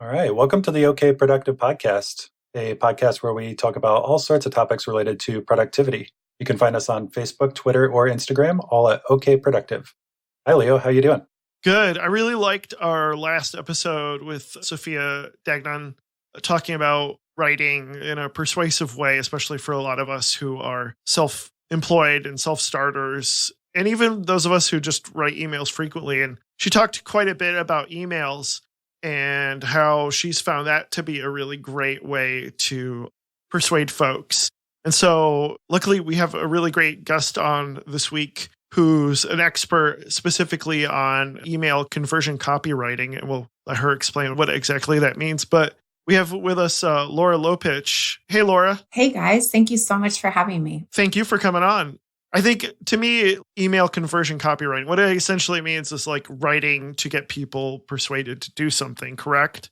All right. Welcome to the OK Productive Podcast, a podcast where we talk about all sorts of topics related to productivity. You can find us on Facebook, Twitter, or Instagram, all at OK Productive. Hi, Leo. How you doing? Good. I really liked our last episode with Sophia Dagnon talking about writing in a persuasive way, especially for a lot of us who are self-employed and self-starters, and even those of us who just write emails frequently. And she talked quite a bit about emails and how she's found that to be a really great way to persuade folks. And so luckily we have a really great guest on this week who's an expert specifically on email conversion copywriting. And we'll let her explain what exactly that means. But we have with us Laura Lopuch. Hey, Laura. Hey, guys. Thank you so much for having me. Thank you for coming on. I think to me, email conversion copywriting, what it essentially means is like writing to get people persuaded to do something, correct?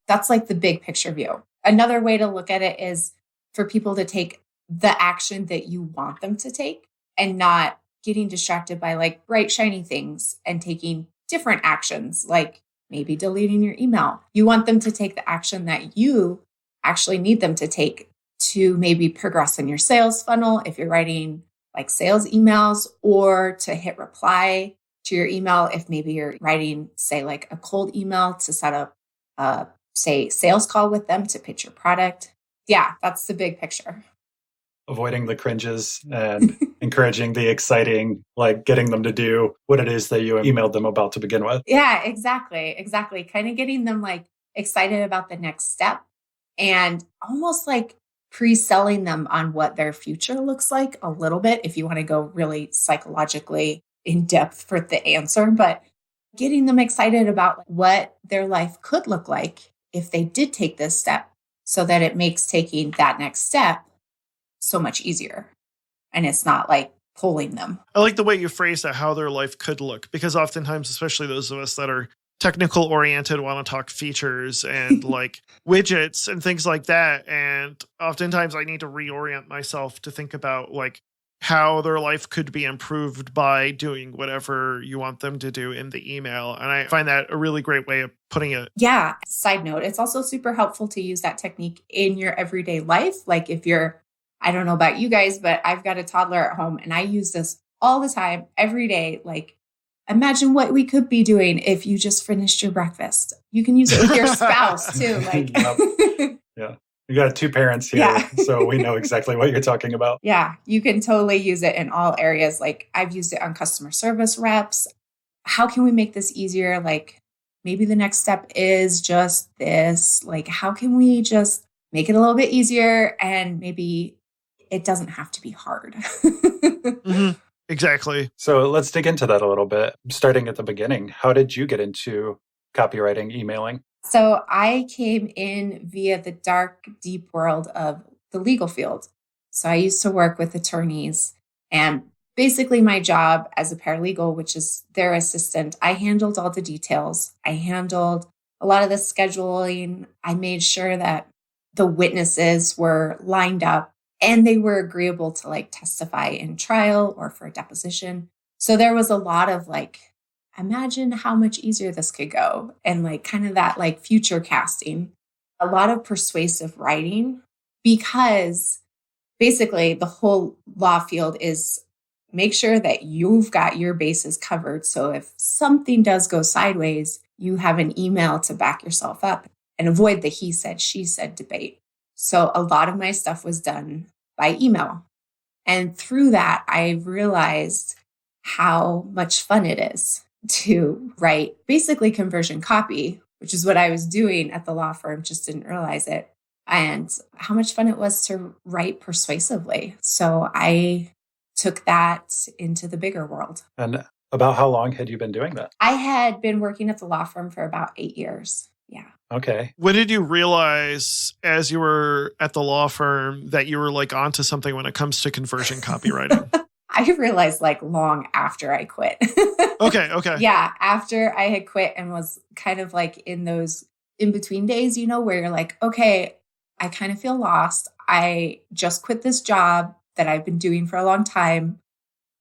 That's like the big picture view. Another way to look at it is for people to take the action that you want them to take and not getting distracted by like bright, shiny things and taking different actions, like maybe deleting your email. You want them to take the action that you actually need them to take to maybe progress in your sales funnel if you're writing like sales emails, or to hit reply to your email if maybe you're writing, say, like a cold email to set up a, say, sales call with them to pitch your product. Yeah, that's the big picture. Avoiding the cringes and encouraging the exciting, like getting them to do what it is that you emailed them about to begin with. Yeah, exactly. Kind of getting them like excited about the next step and almost like pre-selling them on what their future looks like a little bit, if you want to go really psychologically in depth for the answer, but getting them excited about what their life could look like if they did take this step, so that it makes taking that next step so much easier. And it's not like pulling them. I like the way you phrase that, how their life could look, because oftentimes, especially those of us that are technical oriented, want to talk features and like widgets and things like that. And oftentimes I need to reorient myself to think about like how their life could be improved by doing whatever you want them to do in the email. And I find that a really great way of putting it. Yeah. Side note, it's also super helpful to use that technique in your everyday life. Like if you're, I don't know about you guys, but I've got a toddler at home and I use this all the time, every day. Like, imagine what we could be doing if you just finished your breakfast. You can use it with your spouse too. Like, yeah. You got two parents here, so we know exactly what you're talking about. Yeah, you can totally use it in all areas. Like I've used it on customer service reps. How can we make this easier? Like maybe the next step is just this. Like how can we just make it a little bit easier and maybe it doesn't have to be hard. Mm-hmm. Exactly. So let's dig into that a little bit. Starting at the beginning, how did you get into copywriting, emailing? So I came in via the dark, deep world of the legal field. So I used to work with attorneys, and basically my job as a paralegal, which is their assistant, I handled all the details. I handled a lot of the scheduling. I made sure that the witnesses were lined up and they were agreeable to like testify in trial or for a deposition. So there was a lot of like, imagine how much easier this could go. And like kind of that like future casting, a lot of persuasive writing, because basically the whole law field is make sure that you've got your bases covered. So if something does go sideways, you have an email to back yourself up and avoid the he said, she said debate. So a lot of my stuff was done by email. And through that, I realized how much fun it is to write basically conversion copy, which is what I was doing at the law firm, just didn't realize it, and how much fun it was to write persuasively. So I took that into the bigger world. And about how long had you been doing that? I had been working at the law firm for about 8 years. Yeah. Okay. When did you realize as you were at the law firm that you were like onto something when it comes to conversion copywriting? I realized like long after I quit. Okay. Yeah. After I had quit and was kind of like in those in-between days, you know, where you're like, okay, I kind of feel lost. I just quit this job that I've been doing for a long time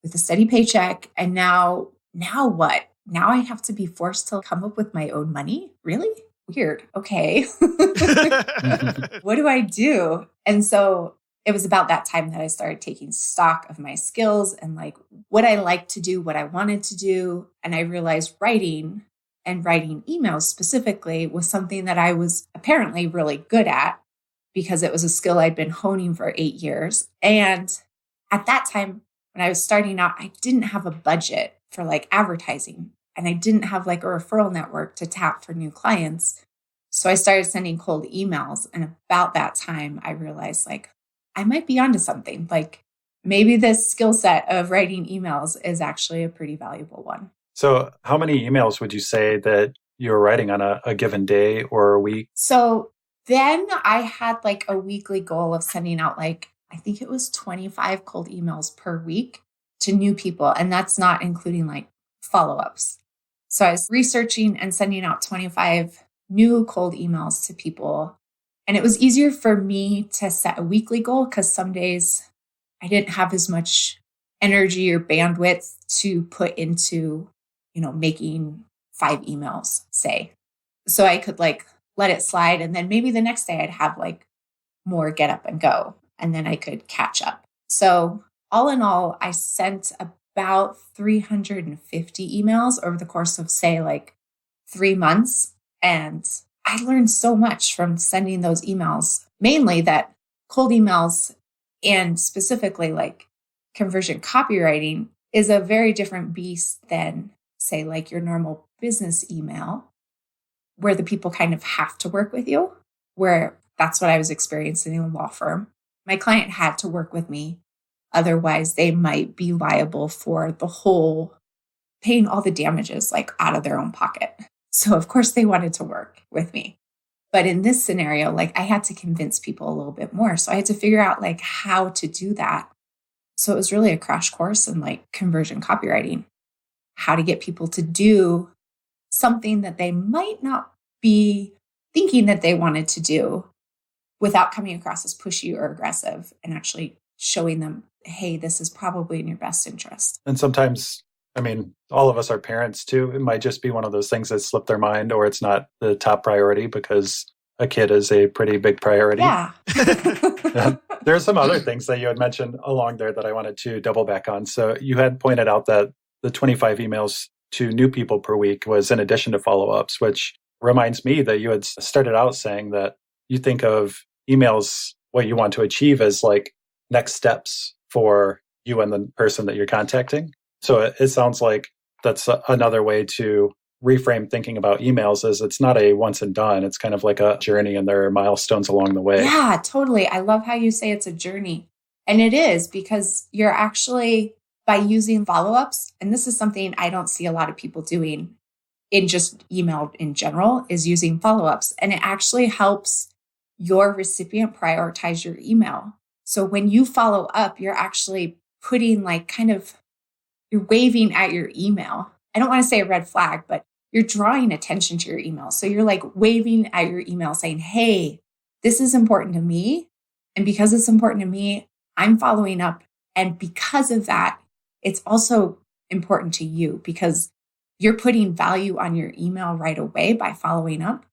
with a steady paycheck. And now what? Now I have to be forced to come up with my own money? Really? weird. Okay. What do I do? And so it was about that time that I started taking stock of my skills and like what I liked to do, what I wanted to do. And I realized writing and writing emails specifically was something that I was apparently really good at because it was a skill I'd been honing for 8 years. And at that time, when I was starting out, I didn't have a budget for like advertising and I didn't have like a referral network to tap for new clients. So I started sending cold emails. And about that time, I realized like I might be onto something. Like maybe this skill set of writing emails is actually a pretty valuable one. So how many emails would you say that you were writing on a given day or a week? So then I had like a weekly goal of sending out like, I think it was 25 cold emails per week to new people. And that's not including like follow-ups. So I was researching and sending out 25 new cold emails to people. And it was easier for me to set a weekly goal because some days I didn't have as much energy or bandwidth to put into, making 5 emails, say. So I could like let it slide. And then maybe the next day I'd have like more get up and go. And then I could catch up. So all in all, I sent about 350 emails over the course of, say, like 3 months. And I learned so much from sending those emails, mainly that cold emails and specifically like conversion copywriting is a very different beast than, say, like your normal business email, where the people kind of have to work with you, where that's what I was experiencing in a law firm. My client had to work with me. Otherwise, they might be liable for the whole paying all the damages like out of their own pocket. So of course they wanted to work with me. But in this scenario, like I had to convince people a little bit more. So I had to figure out like how to do that. So it was really a crash course in like conversion copywriting, how to get people to do something that they might not be thinking that they wanted to do without coming across as pushy or aggressive and actually showing them, hey, this is probably in your best interest. And sometimes, all of us are parents too. It might just be one of those things that slip their mind or it's not the top priority because a kid is a pretty big priority. Yeah. There are some other things that you had mentioned along there that I wanted to double back on. So you had pointed out that the 25 emails to new people per week was in addition to follow-ups, which reminds me that you had started out saying that you think of emails, what you want to achieve as like next steps for you and the person that you're contacting. So it sounds like that's another way to reframe thinking about emails is it's not a once and done. It's kind of like a journey and there are milestones along the way. Yeah, totally. I love how you say it's a journey. And it is because you're actually, by using follow-ups, and this is something I don't see a lot of people doing in just email in general, is using follow-ups. And it actually helps your recipient prioritize your email. So when you follow up, you're actually putting like you're waving at your email. I don't want to say a red flag, but you're drawing attention to your email. So you're like waving at your email saying, hey, this is important to me. And because it's important to me, I'm following up. And because of that, it's also important to you because you're putting value on your email right away by following up.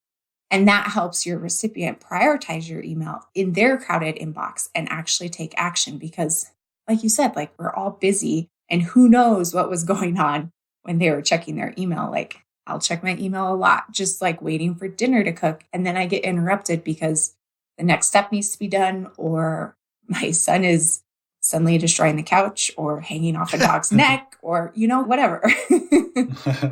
And that helps your recipient prioritize your email in their crowded inbox and actually take action because, like you said, like we're all busy and who knows what was going on when they were checking their email. Like I'll check my email a lot, just like waiting for dinner to cook. And then I get interrupted because the next step needs to be done or my son is suddenly destroying the couch or hanging off a dog's neck or, whatever.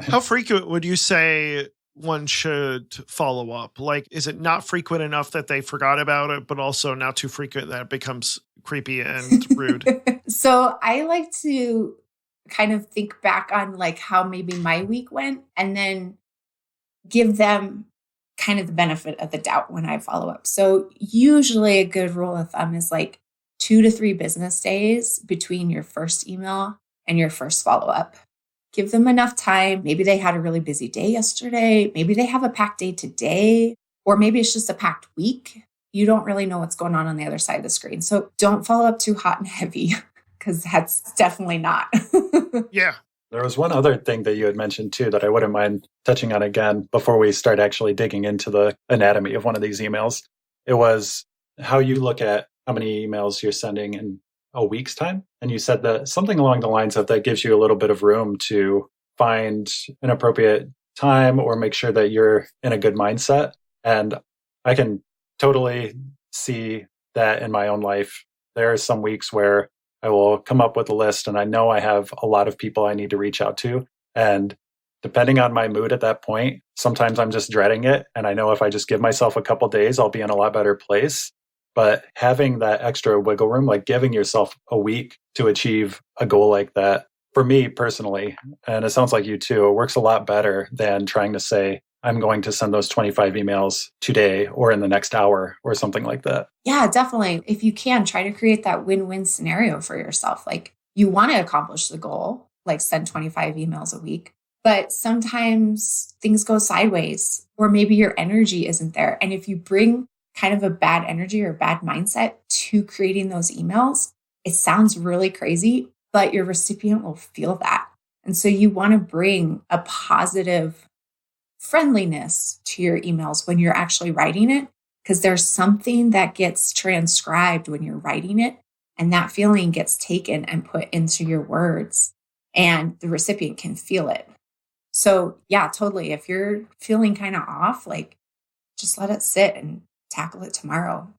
How frequent would you say one should follow up? Like, is it not frequent enough that they forgot about it, but also not too frequent that it becomes creepy and rude? So I like to kind of think back on like how maybe my week went and then give them kind of the benefit of the doubt when I follow up. So usually a good rule of thumb is like 2 to 3 business days between your first email and your first follow up. Give them enough time. Maybe they had a really busy day yesterday. Maybe they have a packed day today, or maybe it's just a packed week. You don't really know what's going on the other side of the screen. So don't follow up too hot and heavy because that's definitely not. Yeah. There was one other thing that you had mentioned too that I wouldn't mind touching on again before we start actually digging into the anatomy of one of these emails. It was how you look at how many emails you're sending in a week's time. And you said that something along the lines of that gives you a little bit of room to find an appropriate time or make sure that you're in a good mindset. And I can totally see that in my own life. There are some weeks where I will come up with a list and I know I have a lot of people I need to reach out to. And depending on my mood at that point, sometimes I'm just dreading it. And I know if I just give myself a couple days, I'll be in a lot better place. But having that extra wiggle room, like giving yourself a week to achieve a goal like that, for me personally, and it sounds like you too, it works a lot better than trying to say, I'm going to send those 25 emails today or in the next hour or something like that. Yeah, definitely. If you can, try to create that win-win scenario for yourself. Like you want to accomplish the goal, like send 25 emails a week, but sometimes things go sideways or maybe your energy isn't there. And if you bring kind of a bad energy or bad mindset to creating those emails, it sounds really crazy, but your recipient will feel that. And so you want to bring a positive friendliness to your emails when you're actually writing it, because there's something that gets transcribed when you're writing it, and that feeling gets taken and put into your words, and the recipient can feel it. So yeah, totally. If you're feeling kind of off, like just let it sit and tackle it tomorrow.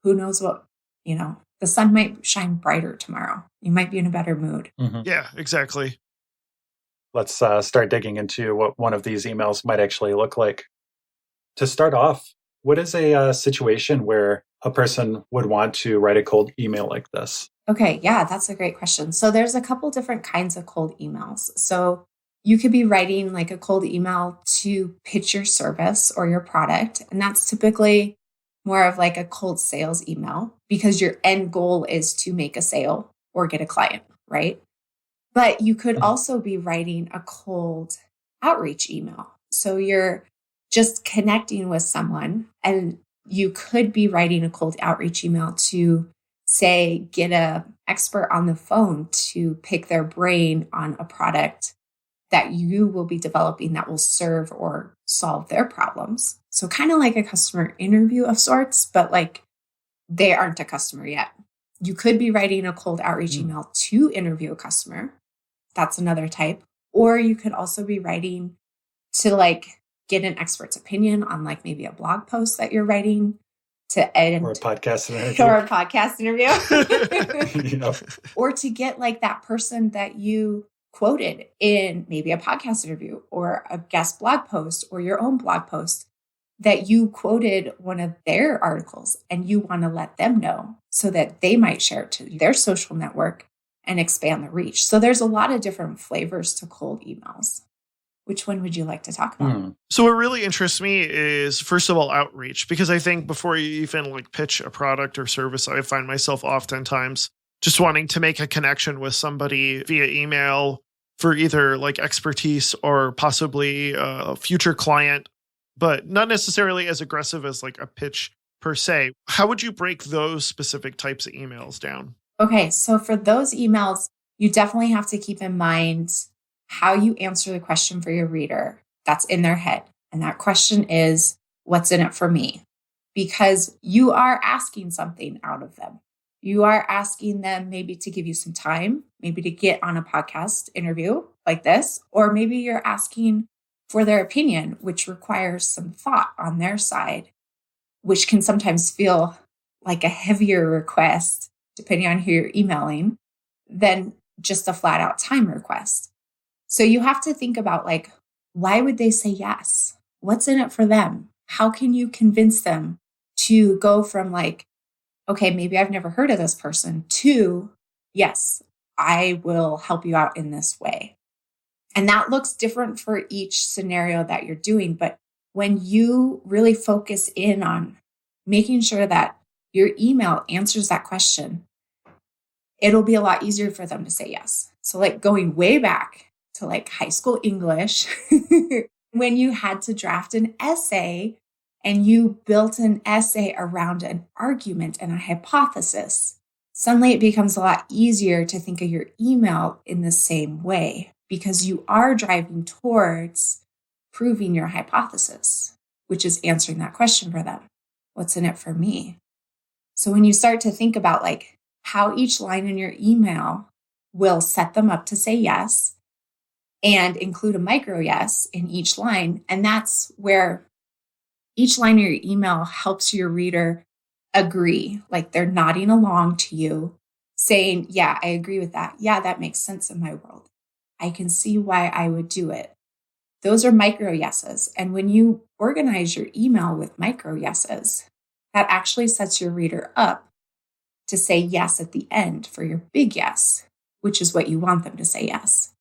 Who knows what, the sun might shine brighter tomorrow. You might be in a better mood. Mm-hmm. Yeah, exactly. Let's start digging into what one of these emails might actually look like. To start off, what is a situation where a person would want to write a cold email like this? Okay, yeah, that's a great question. So there's a couple different kinds of cold emails. So you could be writing like a cold email to pitch your service or your product. And that's typically more of like a cold sales email because your end goal is to make a sale or get a client, right? But you could also be writing a cold outreach email. So you're just connecting with someone, and you could be writing a cold outreach email to say, get an expert on the phone to pick their brain on a product that you will be developing that will serve or solve their problems. So kind of like a customer interview of sorts, but like they aren't a customer yet. You could be writing a cold outreach email to interview a customer. That's another type. Or you could also be writing to like get an expert's opinion on like maybe a blog post that you're writing to end. Or a podcast interview. Or a podcast interview. Or to get like that person that you quoted in maybe a podcast interview or a guest blog post or your own blog post that you quoted one of their articles and you want to let them know so that they might share it to their social network and expand the reach. So there's a lot of different flavors to cold emails. Which one would you like to talk about? So what really interests me is, first of all, outreach, because I think before you even like pitch a product or service, I find myself oftentimes just wanting to make a connection with somebody via email for either like expertise or possibly a future client, but not necessarily as aggressive as like a pitch per se. How would you break those specific types of emails down? Okay, so for those emails, you definitely have to keep in mind how you answer the question for your reader that's in their head. And that question is, what's in it for me? Because you are asking something out of them. You are asking them maybe to give you some time, maybe to get on a podcast interview like this, or maybe you're asking for their opinion, which requires some thought on their side, which can sometimes feel like a heavier request, depending on who you're emailing, than just a flat out time request. So you have to think about like, why would they say yes? What's in it for them? How can you convince them to go from like, okay, maybe I've never heard of this person to, yes, I will help you out in this way. And that looks different for each scenario that you're doing. But when you really focus in on making sure that your email answers that question, it'll be a lot easier for them to say yes. So like going way back to like high school English, when you had to draft an essay and you built an essay around an argument and a hypothesis, suddenly it becomes a lot easier to think of your email in the same way because you are driving towards proving your hypothesis, which is answering that question for them. What's in it for me? So when you start to think about like how each line in your email will set them up to say yes and include a micro yes in each line, and that's where each line of your email helps your reader agree, like they're nodding along to you, saying, yeah, I agree with that. Yeah, that makes sense in my world. I can see why I would do it. Those are micro yeses. And when you organize your email with micro yeses, that actually sets your reader up to say yes at the end for your big yes, which is what you want them to say yes.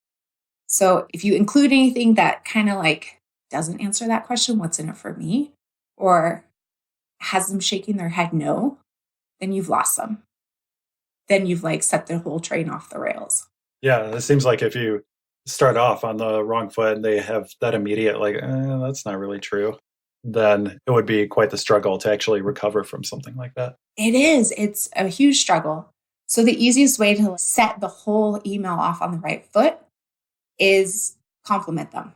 So if you include anything that kind of like doesn't answer that question, what's in it for me, or has them shaking their head no, then you've lost them. Then you've like set the whole train off the rails. Yeah, it seems like if you start off on the wrong foot and they have that immediate like, that's not really true, then it would be quite the struggle to actually recover from something like that. It is. It's a huge struggle. So the easiest way to set the whole email off on the right foot is compliment them.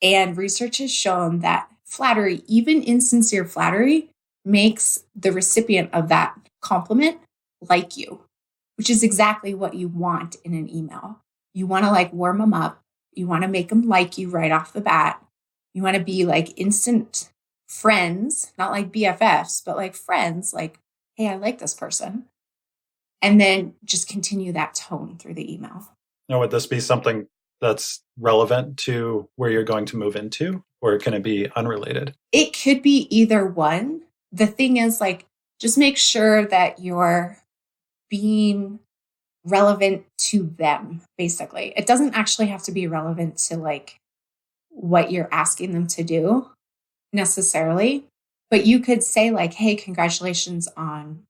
And research has shown that flattery, even insincere flattery, makes the recipient of that compliment like you, which is exactly what you want in an email. You want to like warm them up. You want to make them like you right off the bat. You want to be like instant friends, not like BFFs, but like friends, like, hey, I like this person. And then just continue that tone through the email. Now, would this be something that's relevant to where you're going to move into, or can it be unrelated? It could be either one. The thing is, like, just make sure that you're being relevant to them, basically. It doesn't actually have to be relevant to like what you're asking them to do necessarily, but you could say like, hey, congratulations on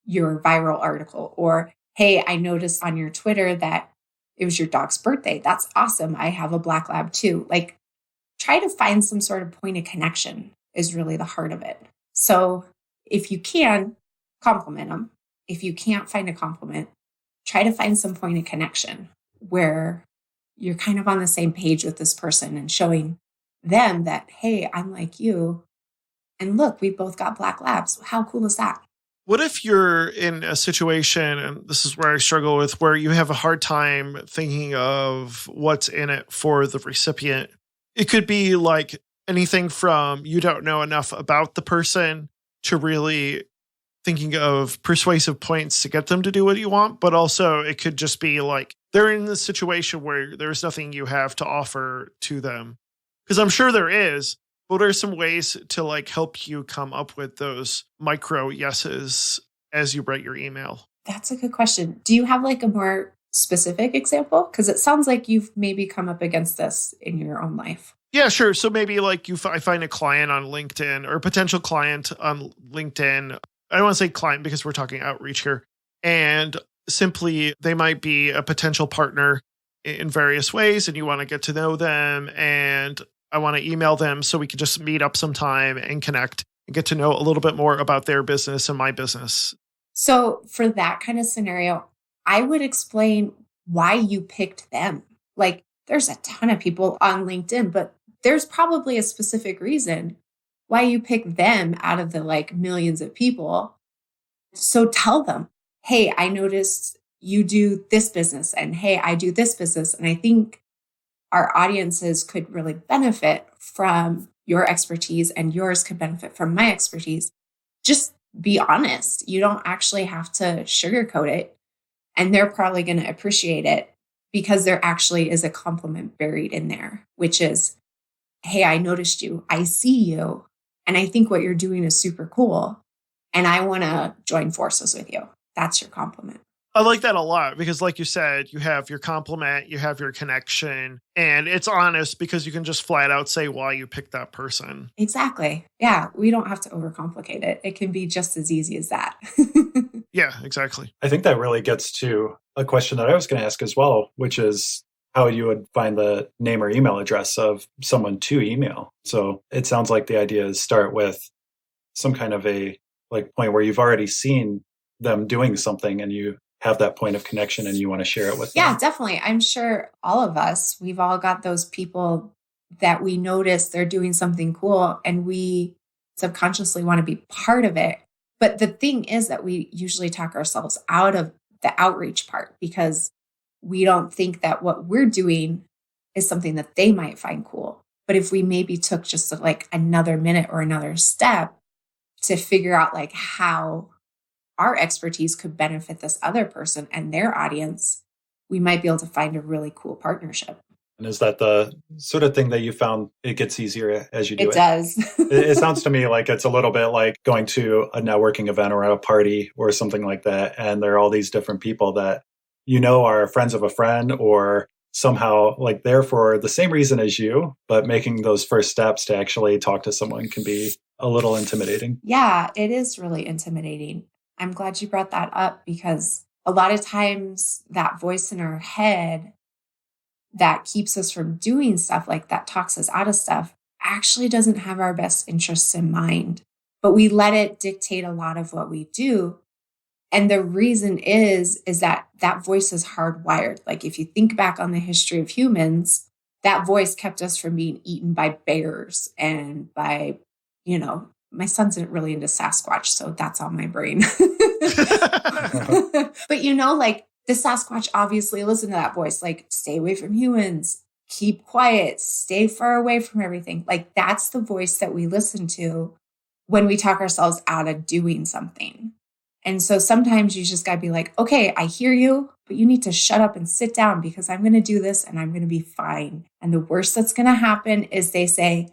your viral article, or hey, I noticed on your Twitter that it was your dog's birthday. That's awesome. I have a black lab too. Like, try to find some sort of point of connection is really the heart of it. So if you can, compliment them. If you can't find a compliment, try to find some point of connection where you're kind of on the same page with this person and showing them that, hey, I'm like you. And look, we both got black labs. How cool is that? What if you're in a situation, and this is where I struggle with, where you have a hard time thinking of what's in it for the recipient? It could be like anything from you don't know enough about the person to really thinking of persuasive points to get them to do what you want. But also it could just be like they're in this situation where there's nothing you have to offer to them. Because I'm sure there is. What are some ways to like help you come up with those micro yeses as you write your email? That's a good question. Do you have like a more specific example? Because it sounds like you've maybe come up against this in your own life. Yeah, sure. So maybe like I find a client on LinkedIn or a potential client on LinkedIn. I don't want to say client because we're talking outreach here. And simply they might be a potential partner in various ways and you want to get to know them, and I want to email them so we can just meet up sometime and connect and get to know a little bit more about their business and my business. So for that kind of scenario, I would explain why you picked them. Like, there's a ton of people on LinkedIn, but there's probably a specific reason why you picked them out of the like millions of people. So tell them, hey, I noticed you do this business, and hey, I do this business. And I think our audiences could really benefit from your expertise and yours could benefit from my expertise. Just be honest. You don't actually have to sugarcoat it. And they're probably going to appreciate it because there actually is a compliment buried in there, which is, hey, I noticed you. I see you. And I think what you're doing is super cool. And I want to join forces with you. That's your compliment. I like that a lot because like you said, you have your compliment, you have your connection, and it's honest because you can just flat out say why you picked that person. Exactly. Yeah. We don't have to overcomplicate it. It can be just as easy as that. Yeah, exactly. I think that really gets to a question that I was going to ask as well, which is how you would find the name or email address of someone to email. So it sounds like the idea is start with some kind of a like point where you've already seen them doing something and you have that point of connection and you want to share it with them. Yeah, definitely. I'm sure all of us, we've all got those people that we notice they're doing something cool and we subconsciously want to be part of it. But the thing is that we usually talk ourselves out of the outreach part because we don't think that what we're doing is something that they might find cool. But if we maybe took just like another minute or another step to figure out like how our expertise could benefit this other person and their audience, we might be able to find a really cool partnership. And is that the sort of thing that you found it gets easier as you do it? It does. It sounds to me like it's a little bit like going to a networking event or at a party or something like that. And there are all these different people that are friends of a friend or somehow like there for the same reason as you, but making those first steps to actually talk to someone can be a little intimidating. Yeah, it is really intimidating. I'm glad you brought that up because a lot of times that voice in our head that keeps us from doing stuff like that, talks us out of stuff, actually doesn't have our best interests in mind. But we let it dictate a lot of what we do. And the reason is that voice is hardwired. Like if you think back on the history of humans, that voice kept us from being eaten by bears and by, my son's really into Sasquatch, so that's on my brain. But like the Sasquatch obviously listened to that voice, like stay away from humans, keep quiet, stay far away from everything. Like that's the voice that we listen to when we talk ourselves out of doing something. And so sometimes you just got to be like, okay, I hear you, but you need to shut up and sit down because I'm going to do this and I'm going to be fine. And the worst that's going to happen is they say,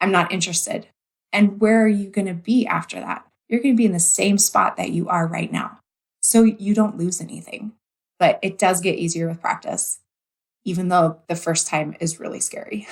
I'm not interested. And where are you going to be after that? You're going to be in the same spot that you are right now. So you don't lose anything. But it does get easier with practice, even though the first time is really scary.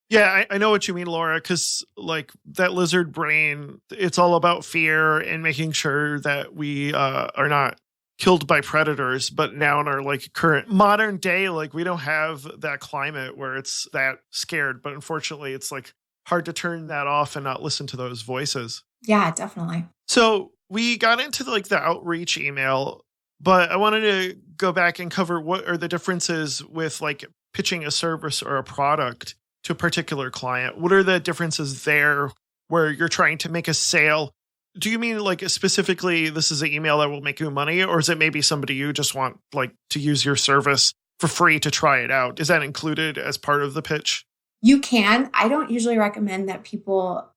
Yeah, I know what you mean, Laura, because like that lizard brain, it's all about fear and making sure that we are not killed by predators. But now in our like current modern day, like we don't have that climate where it's that scared. But unfortunately, it's like hard to turn that off and not listen to those voices. Yeah, definitely. So we got into like the outreach email, but I wanted to go back and cover what are the differences with like pitching a service or a product to a particular client. What are the differences there where you're trying to make a sale? Do you mean like specifically this is an email that will make you money, or is it maybe somebody you just want like to use your service for free to try it out? Is that included as part of the pitch? You can. I don't usually recommend that people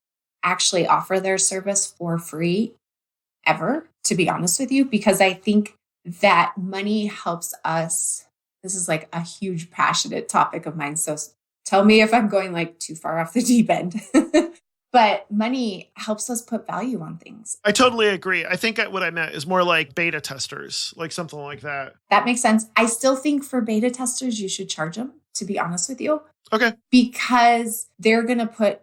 actually offer their service for free ever, to be honest with you, because I think that money helps us. This is like a huge passionate topic of mine. So tell me if I'm going like too far off the deep end. But money helps us put value on things. I totally agree. I think what I meant is more like beta testers, like something like that. That makes sense. I still think for beta testers, you should charge them, to be honest with you. Okay. Because they're going to put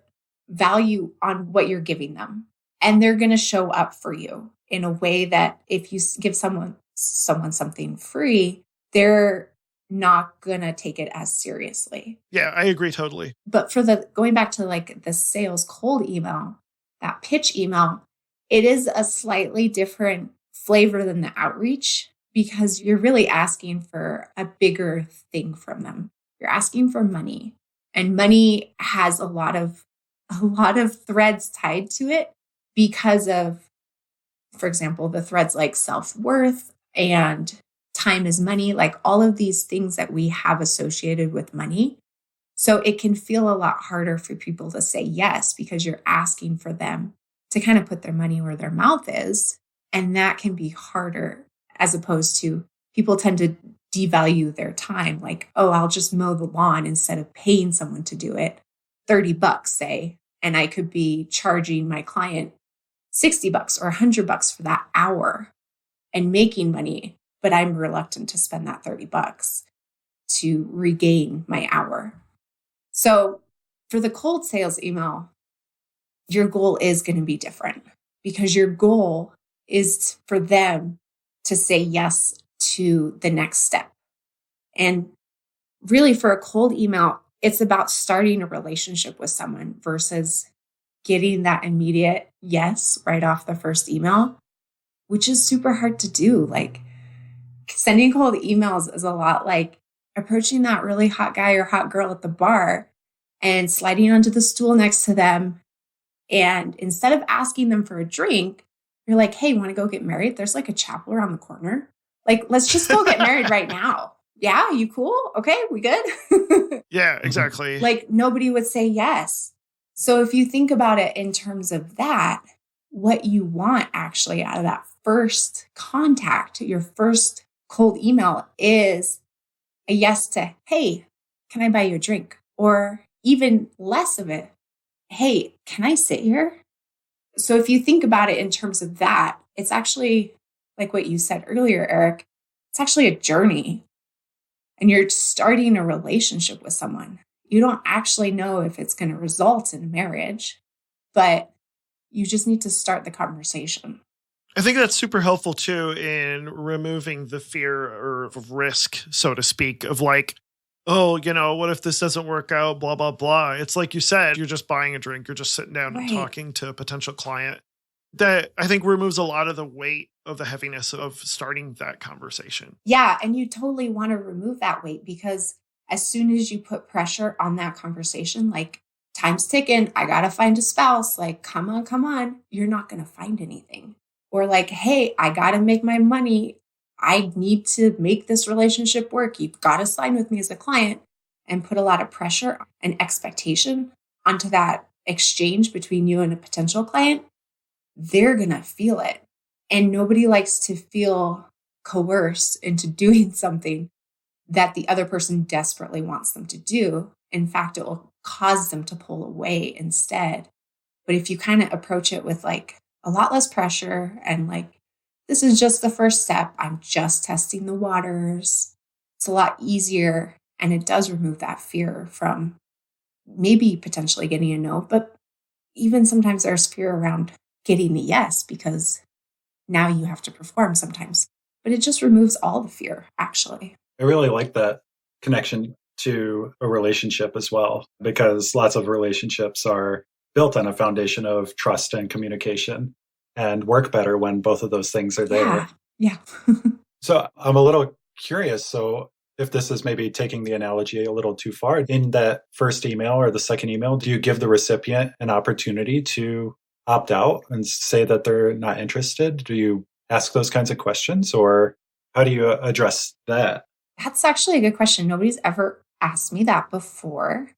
value on what you're giving them. And they're going to show up for you in a way that if you give someone something free, they're not going to take it as seriously. Yeah, I agree totally. But for going back to like the sales cold email, that pitch email, it is a slightly different flavor than the outreach because you're really asking for a bigger thing from them. You're asking for money, and money has a lot of threads tied to it because of, for example, the threads like self-worth and time is money, like all of these things that we have associated with money. So it can feel a lot harder for people to say yes because you're asking for them to kind of put their money where their mouth is. And that can be harder as opposed to people tend to devalue their time. Like, oh, I'll just mow the lawn instead of paying someone to do it. $30, say, and I could be charging my client $60 or $100 for that hour and making money. But I'm reluctant to spend that $30 to regain my hour. So for the cold sales email, your goal is going to be different because your goal is for them to say yes to the next step. And really for a cold email, it's about starting a relationship with someone versus getting that immediate yes right off the first email, which is super hard to do. Like, Sending cold emails is a lot like approaching that really hot guy or hot girl at the bar and sliding onto the stool next to them. And instead of asking them for a drink, you're like, hey, want to go get married? There's like a chapel around the corner. Like, let's just go get married right now. Yeah, you cool? Okay, we good? Yeah, exactly. Like nobody would say yes. So if you think about it in terms of that, what you want actually out of that first contact, your first cold email is a yes to, hey, can I buy you a drink? Or even less of it, hey, can I sit here? So if you think about it in terms of that, it's actually like what you said earlier, Eric, it's actually a journey. And you're starting a relationship with someone. You don't actually know if it's going to result in a marriage, but you just need to start the conversation. I think that's super helpful too in removing the fear or risk, so to speak, of like, oh, what if this doesn't work out, blah, blah, blah. It's like you said, you're just buying a drink, you're just sitting down and talking to a potential client. That I think removes a lot of the weight of the heaviness of starting that conversation. Yeah. And you totally want to remove that weight because as soon as you put pressure on that conversation, like time's ticking, I got to find a spouse, like, come on, you're not going to find anything. Or like, hey, I got to make my money. I need to make this relationship work. You've got to sign with me as a client and put a lot of pressure and expectation onto that exchange between you and a potential client. They're going to feel it. And nobody likes to feel coerced into doing something that the other person desperately wants them to do. In fact, it will cause them to pull away instead. But if you kind of approach it with like a lot less pressure and like, this is just the first step, I'm just testing the waters, it's a lot easier. And it does remove that fear from maybe potentially getting a no, but even sometimes there's fear around getting the yes because now you have to perform sometimes. But it just removes all the fear, actually. I really like that connection to a relationship as well, because lots of relationships are built on a foundation of trust and communication and work better when both of those things are there. Yeah. So I'm a little curious. So if this is maybe taking the analogy a little too far, in that first email or the second email, do you give the recipient an opportunity to opt out and say that they're not interested? Do you ask those kinds of questions, or how do you address that? That's actually a good question. Nobody's ever asked me that before.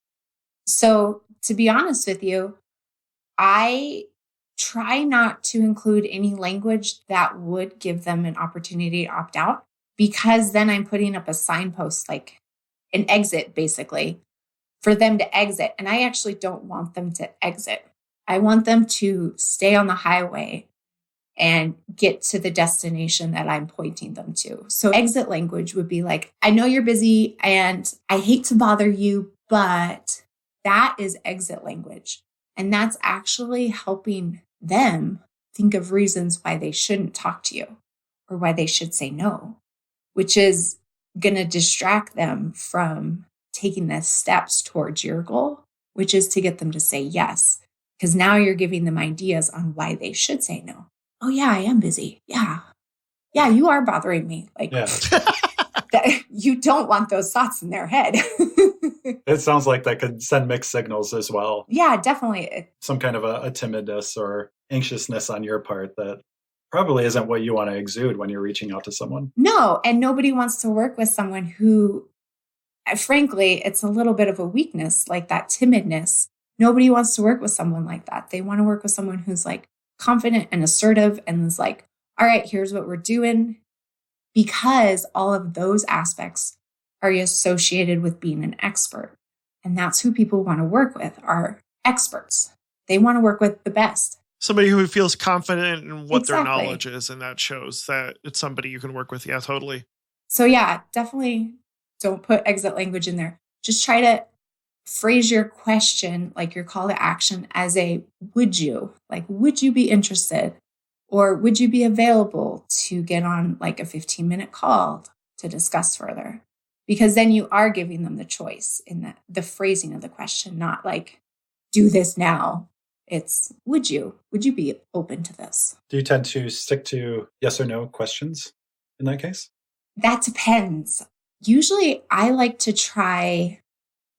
So to be honest with you, I try not to include any language that would give them an opportunity to opt out, because then I'm putting up a signpost, like an exit, basically, for them to exit. And I actually don't want them to exit. I want them to stay on the highway and get to the destination that I'm pointing them to. So exit language would be like, I know you're busy and I hate to bother you, but that is exit language. And that's actually helping them think of reasons why they shouldn't talk to you or why they should say no, which is going to distract them from taking the steps towards your goal, which is to get them to say yes. Because now you're giving them ideas on why they should say no. Oh, yeah, I am busy. Yeah, you are bothering me. Like, that, you don't want those thoughts in their head. It sounds like that could send mixed signals as well. Yeah, definitely. Some kind of a timidness or anxiousness on your part that probably isn't what you want to exude when you're reaching out to someone. No, and nobody wants to work with someone who, frankly, it's a little bit of a weakness, like that timidness. Nobody wants to work with someone like that. They want to work with someone who's like confident and assertive and is like, all right, here's what we're doing. Because all of those aspects are associated with being an expert. And that's who people want to work with, are experts. They want to work with the best. Somebody who feels confident in what their knowledge is, and that shows that it's somebody you can work with. Yeah, totally. So yeah, definitely don't put exit language in there. Just try to phrase your question, like your call to action, as a would you? Like, would you be interested? Or would you be available to get on like a 15-minute call to discuss further? Because then you are giving them the choice in the phrasing of the question, not like, do this now. It's, would you be open to this? Do you tend to stick to yes or no questions in that case? That depends. Usually I like to try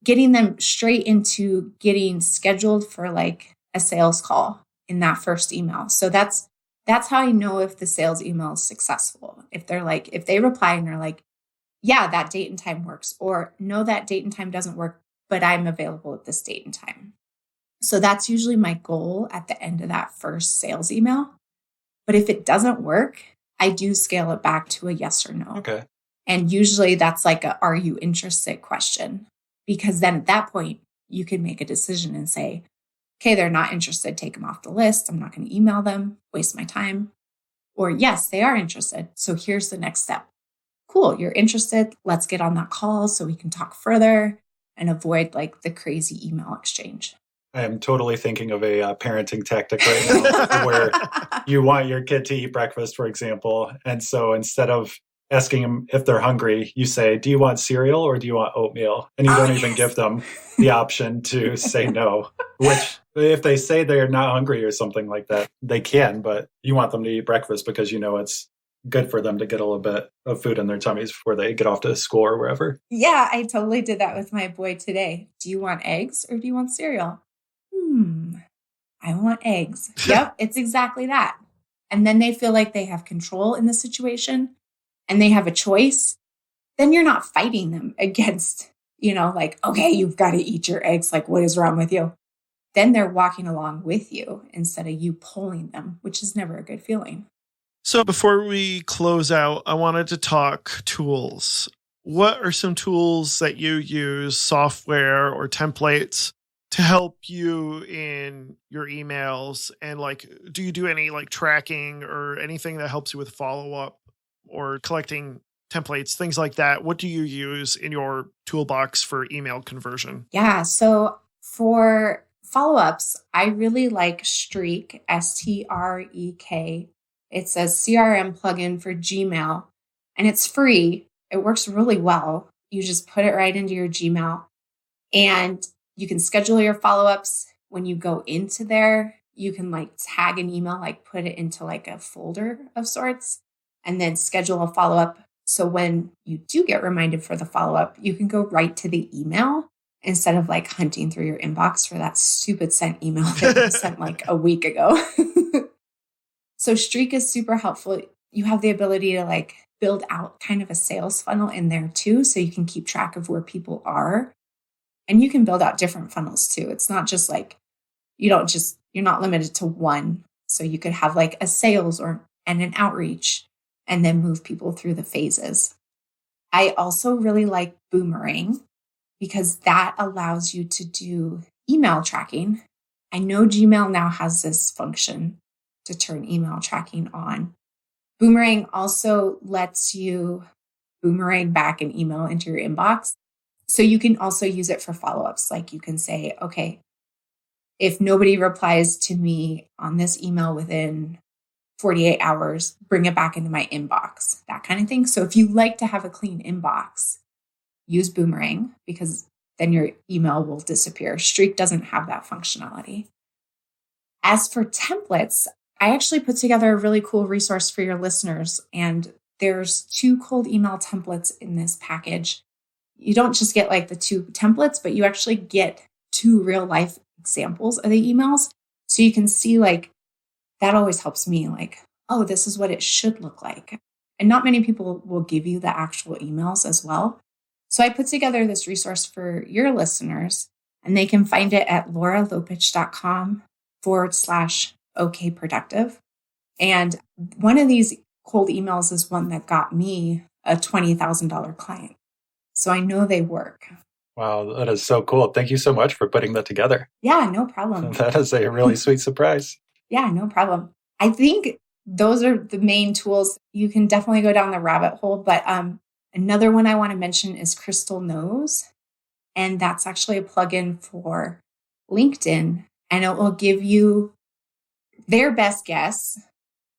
getting them straight into getting scheduled for like a sales call in that first email. So that's how I know if the sales email is successful. If they reply and they're like, yeah, that date and time works, or no, that date and time doesn't work, but I'm available at this date and time. So that's usually my goal at the end of that first sales email. But if it doesn't work, I do scale it back to a yes or no. Okay. And usually that's like a, are you interested question? Because then at that point, you can make a decision and say, okay, they're not interested, take them off the list. I'm not going to email them, waste my time. Or yes, they are interested. So here's the next step. Cool, you're interested. Let's get on that call so we can talk further and avoid like the crazy email exchange. I am totally thinking of a parenting tactic right now where you want your kid to eat breakfast, for example. And so instead of asking them if they're hungry, you say, do you want cereal or do you want oatmeal? And you don't even give them the option to say no, which if they say they're not hungry or something like that, they can, but you want them to eat breakfast because you know it's good for them to get a little bit of food in their tummies before they get off to school or wherever. Yeah, I totally did that with my boy today. Do you want eggs or do you want cereal? I want eggs. Yep, it's exactly that. And then they feel like they have control in the situation and they have a choice. Then you're not fighting them against, like, okay, you've got to eat your eggs. Like, what is wrong with you? Then they're walking along with you instead of you pulling them, which is never a good feeling. So before we close out, I wanted to talk tools. What are some tools that you use, software or templates, to help you in your emails? And like, do you do any like tracking or anything that helps you with follow-up or collecting templates, things like that? What do you use in your toolbox for email conversion? Yeah. So for follow-ups, I really like Streak, Streek. It's a CRM plugin for Gmail and it's free. It works really well. You just put it right into your Gmail and you can schedule your follow-ups. When you go into there, you can like tag an email, like put it into like a folder of sorts and then schedule a follow-up. So when you do get reminded for the follow-up, you can go right to the email instead of like hunting through your inbox for that stupid sent email that was sent like a week ago. So Streak is super helpful. You have the ability to like build out kind of a sales funnel in there too. So you can keep track of where people are. And you can build out different funnels too. It's not just like, you're not limited to one. So you could have like a sales and an outreach and then move people through the phases. I also really like Boomerang because that allows you to do email tracking. I know Gmail now has this function to turn email tracking on. Boomerang also lets you boomerang back an email into your inbox. So you can also use it for follow-ups. Like you can say, okay, if nobody replies to me on this email within 48 hours, bring it back into my inbox, that kind of thing. So if you like to have a clean inbox, use Boomerang because then your email will disappear. Streak doesn't have that functionality. As for templates, I actually put together a really cool resource for your listeners. And there's 2 cold email templates in this package. You don't just get like the 2 templates, but you actually get 2 real life examples of the emails. So you can see like, that always helps me like, oh, this is what it should look like. And not many people will give you the actual emails as well. So I put together this resource for your listeners and they can find it at lauralopuch.com/okproductive. And one of these cold emails is one that got me a $20,000 client. So I know they work. Wow, that is so cool. Thank you so much for putting that together. Yeah, no problem. That is a really sweet surprise. Yeah, no problem. I think those are the main tools. You can definitely go down the rabbit hole. But another one I want to mention is Crystal Knows. And that's actually a plugin for LinkedIn. And it will give you their best guess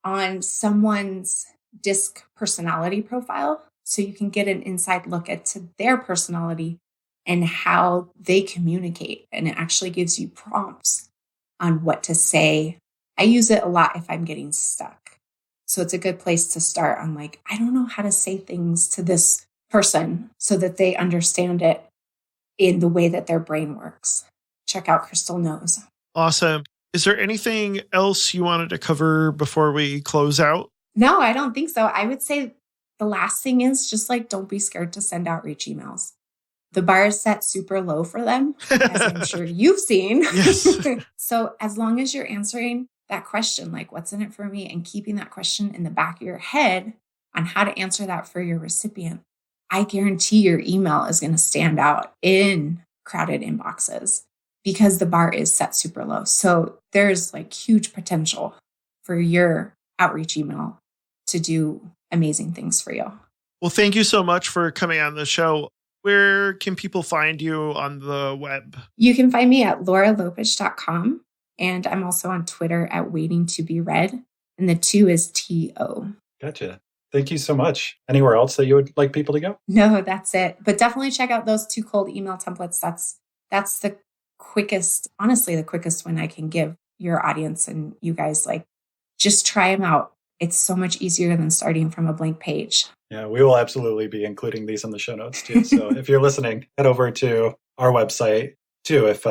on someone's DISC personality profile. So you can get an inside look into their personality and how they communicate. And it actually gives you prompts on what to say. I use it a lot if I'm getting stuck. So it's a good place to start on like, I don't know how to say things to this person so that they understand it in the way that their brain works. Check out Crystal Knows. Awesome. Is there anything else you wanted to cover before we close out? No, I don't think so. I would say the last thing is just like, don't be scared to send outreach emails. The bar is set super low for them, as I'm sure you've seen. Yes. So as long as you're answering that question, like what's in it for me, and keeping that question in the back of your head on how to answer that for your recipient, I guarantee your email is going to stand out in crowded inboxes because the bar is set super low. So there's like huge potential for your outreach email to do amazing things for you. Well, thank you so much for coming on the show. Where can people find you on the web? You can find me at lauralopuch.com. And I'm also on Twitter at Waiting to Be Read. And the 2 is TO. Gotcha. Thank you so much. Anywhere else that you would like people to go? No, that's it. But definitely check out those 2 cold email templates. That's the quickest, honestly, the quickest one I can give your audience and you guys. Like, just try them out. It's so much easier than starting from a blank page. Yeah, we will absolutely be including these in the show notes too. So if you're listening, head over to our website too if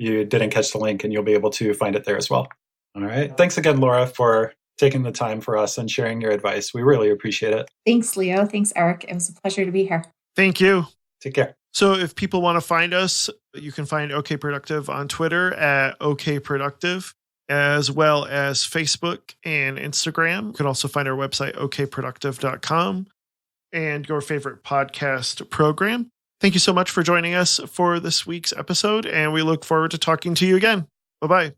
you didn't catch the link, and you'll be able to find it there as well. All right. Thanks again, Laura, for taking the time for us and sharing your advice. We really appreciate it. Thanks, Leo. Thanks, Eric. It was a pleasure to be here. Thank you. Take care. So if people want to find us, you can find OK Productive on Twitter at OK Productive, as well as Facebook and Instagram. You can also find our website, okproductive.com, and your favorite podcast program. Thank you so much for joining us for this week's episode, and we look forward to talking to you again. Bye-bye.